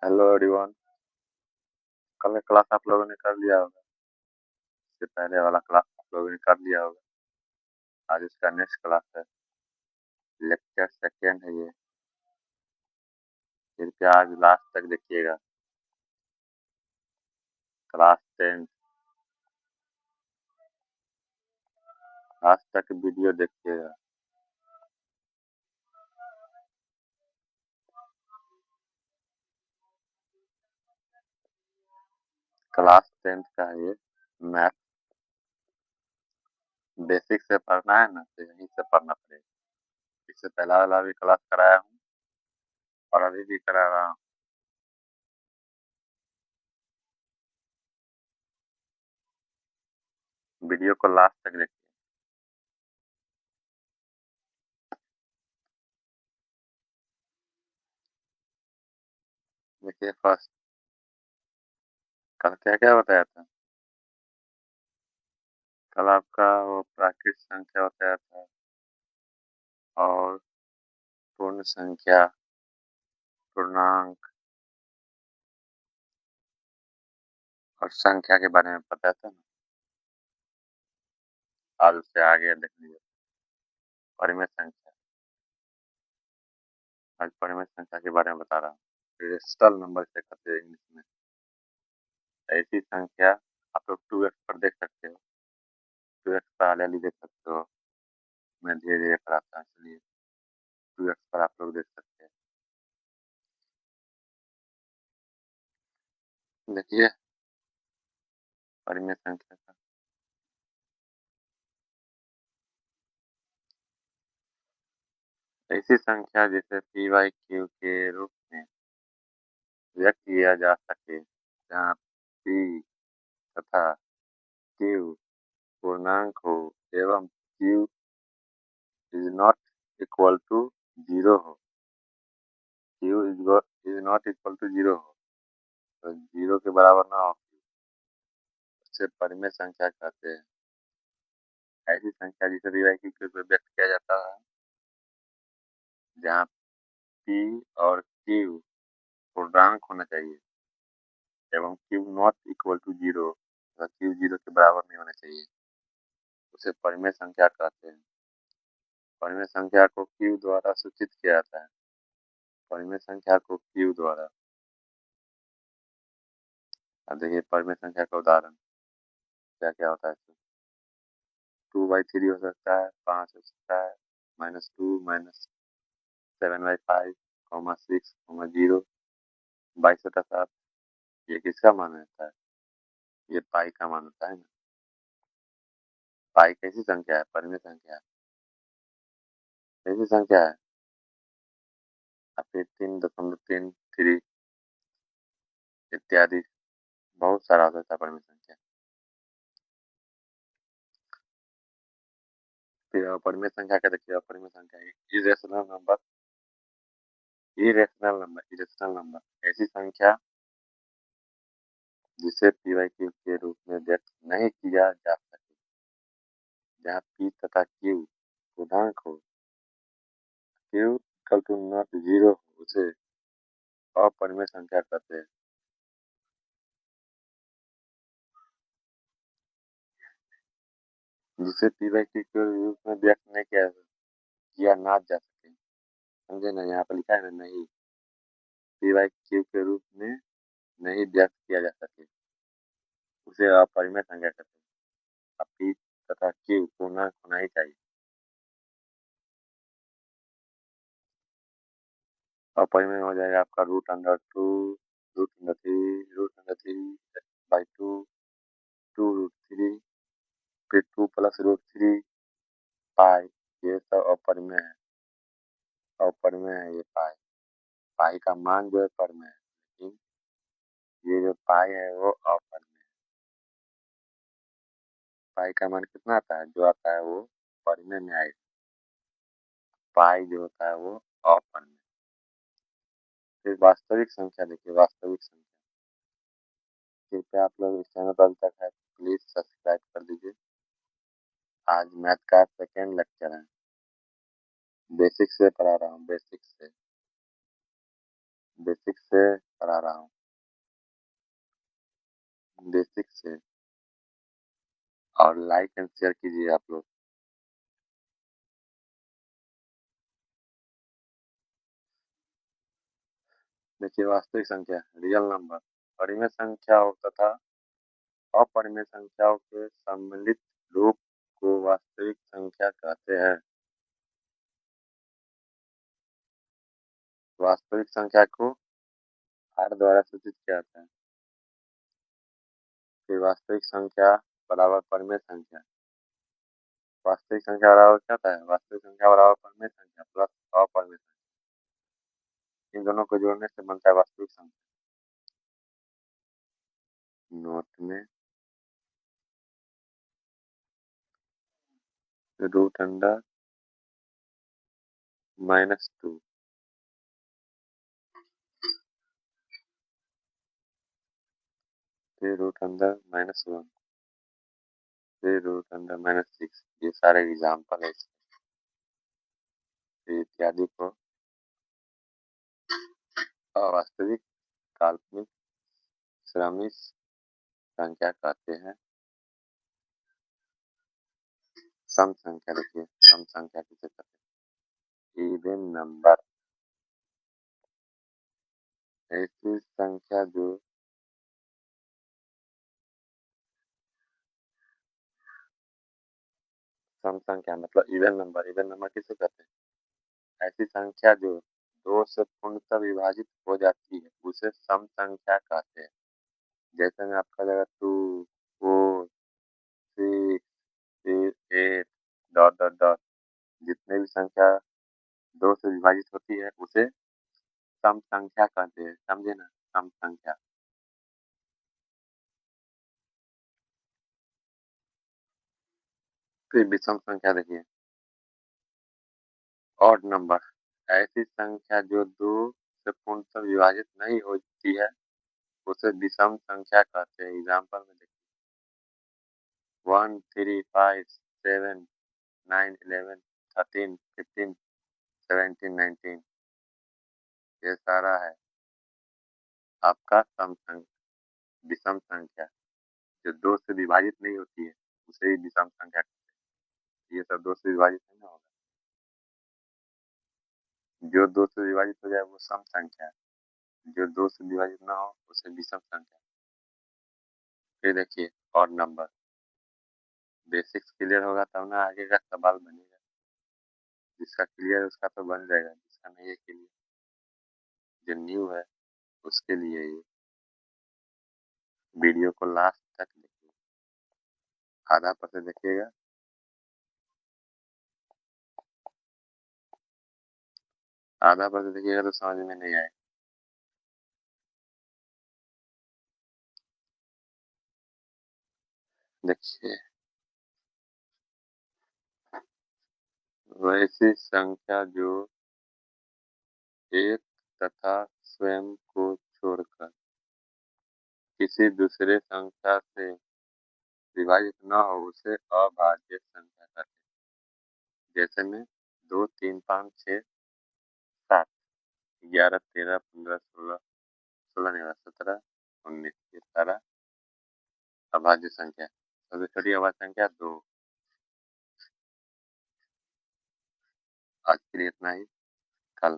Hello everyone. कल का class आप लोगों ने कर लिया होगा। इससे पहले वाला क्लास आप लोगों ने कर लिया होगा। आज इसका नेक्स्ट क्लास है। लेक्चर सेकेंड है ये। कृपया आज लास्ट तक देखिएगा। क्लास 10 लास्ट तक वीडियो देखिएगा। क्लास 10 का है ये। मैथ बेसिक से पढ़ना है ना, तो यहीं से पढ़ना पड़ेगा। इससे पहला वाला भी क्लास कराया हूँ और अभी भी करा रहा हूँ। वीडियो को लास्ट तक देखिए। देखिए फर्स्ट, कल क्या क्या बताया था। कल आपका वो प्राकृत संख्या बताया था और पूर्ण संख्या, पूर्णांक और संख्या के बारे में बताया था ना। आज उससे आगे देख लीजिए। परिमेय संख्या, आज परिमेय संख्या के बारे में बता रहा हूँ। रेशनल नंबर से कहते हैं इंग्लिश में। ऐसी संख्या आप लोग 2x पर देख सकते हो। 2x पर हालिया देख सकते हो। मैं धीरे धीरे कराता हूँ, इसलिए 2x पर आप लोग देख सकते हैं। देखिए परिमेय संख्या का ऐसी संख्या जिसे पी वाई क्यू के रूप में व्यक्त किया जा सके, जहाँ पी तथा क्यू पूर्णांक हो एवं Q is not equal to zero हो। Q is not equal to zero हो, तो जीरो के बराबर ना हो, उससे परिमेय संख्या कहते हैं। ऐसी संख्या जिसे रिवाइकिंग के रूप में व्यक्त किया जाता है, जहाँ पी और क्यू पूर्णांक होना चाहिए एवं Q not equal to zero, Q zero के बराबर नहीं होना चाहिए, उसे परिमेय संख्या कहते हैं। परिमेय संख्या को क्यू द्वारा सूचित किया जाता है। परिमेय संख्या को क्यू द्वारा। अब देखिए परिमेय संख्या का उदाहरण क्या क्या होता है। 2/3 हो सकता है, 5 हो सकता है, -2, -7/5, -6, -0, 22/7। ये किसका मान रहता है? ये पाई का मान होता है ना। पाई कैसी संख्या है? परिमेय संख्या है। कैसी संख्या है? आपके 3.33 इत्यादि बहुत सारा हो सकता है परिमेय संख्या। फिर परिमेय संख्या का देखिए, परिमेय संख्या इरेशनल नंबर। इरेशनल नंबर ऐसी संख्या जिसे पी वाई क्यू के रूप में व्यक्त नहीं किया जा सके, जहाँ पी तथा क्यू पूर्णांक हो, Q equal to not zero हो, उसे अपरिमेय संख्या कहते हैं। जिसे पी वाई क्यू के रूप में व्यक्त नहीं किया ना जा सके। समझे ना, यहाँ पर लिखा है ना, नहीं, पी वाई क्यू के रूप में नहीं व्यक्त किया जा सके, उसे अपरिमेय संख्या कहते हैं। अब पी तथा क्यू पूर्णांक होना ही चाहिए। अपरिमेय हो जाएगा आपका √√2, √3, √3/2, 2√3, फिर 2 + √3 पाई। ये सब अपरिमेय है। अपरिमेय है ये पाई। पाई का मान जो है परिमेय है, लेकिन ये जो पाई है वो अपरिमेय है। पाई का मान कितना आता है? जो आता है वो परिमेय में आएगा। पाई जो होता है वो अपरिमेय। फिर वास्तविक संख्या देखिए। वास्तविक संख्या, कृपया आप लोग इस चैनल पर अभी तक है प्लीज सब्सक्राइब कर दीजिए। आज मैथ का सेकेंड लेक्चर है। बेसिक से पढ़ा रहा हूँ, बेसिक से। बेसिक से पढ़ा रहा हूँ, बेसिक से। और लाइक एंड शेयर कीजिए आप लोग। देखिए, वास्तविक संख्या रियल नंबर परिमेय संख्याओं तथा अपरिमेय संख्याओं के सम्मिलित रूप को वास्तविक संख्या कहते हैं। वास्तविक संख्या को 8 द्वारा सूचित किया जाता है। फिर वास्तविक संख्या बराबर परिमेय संख्या। वास्तविक संख्या बराबर क्या होता है? वास्तविक संख्या बराबर परिमेय संख्या प्लस अपरिमेय संख्या। इन दोनों को जोड़ने से बनता है वास्तविक संख्या। नोट में रूट अंडर -2, फिर रूट अंडर -1, फिर रूट अंडर -6। ये सारे एग्जाम्पल है इत्यादि को अवास्तविक, काल्पनिक, श्रमिक संख्या कहते हैं। सम संख्या देखिए, सम संख्या किसे कहते हैं? इवन नंबर ऐसी संख्या जो सम संख्या मतलब इवन नंबर। इवन नंबर किसे कहते हैं? ऐसी संख्या जो 2 से पूर्णतः विभाजित हो जाती है उसे सम संख्या कहते हैं। जैसे में आपका जगह 2, 4, 6, फिर 8 डॉट डॉट डॉट, जितने भी संख्या 2 से विभाजित होती है उसे सम संख्या कहते हैं। समझे ना? सम संख्या। फिर विषम संख्या देखिए, ऑड नंबर ऐसी संख्या जो 2 से पूर्णतः विभाजित नहीं होती है उसे विषम संख्या कहते हैं। एग्जाम्पल में देखिए, 1, 3, 5, 7, 9, 11, 13, 15, 17, 19। ये सारा है आपका विषम संख्या जो 2 से विभाजित नहीं होती है उसे ही विषम संख्या कहते हैं। ये सब 2 से विभाजित नहीं ना होगा। जो 2 से विभाजित हो जाए वो सम संख्या है, जो 2 से विभाजित ना हो उसे विषम संख्या। फिर देखिए, ऑड नंबर। बेसिक्स क्लियर होगा तब ना आगे का सवाल बनेगा। जिसका क्लियर है उसका तो बन जाएगा, जिसका नहीं है क्लियर, जो न्यू है उसके लिए ये वीडियो को लास्ट तक देखिए। आधा पर से देखिएगा, आधा पर से देखिएगा तो समझ में नहीं आएगा। देखिए, वैसी संख्या जो एक तथा स्वयं को छोड़कर किसी दूसरे संख्या से विभाजित न हो उसे अभाज्य संख्या कहते हैं। जैसे में 2, 3, 5, 6, 7, 11, 13, 15, 16, 16 नहीं, 17, 19। ये सारा अभाज्य संख्या। सबसे छोटी अभाज्य संख्या 2। आज के लिए इतना ही। कल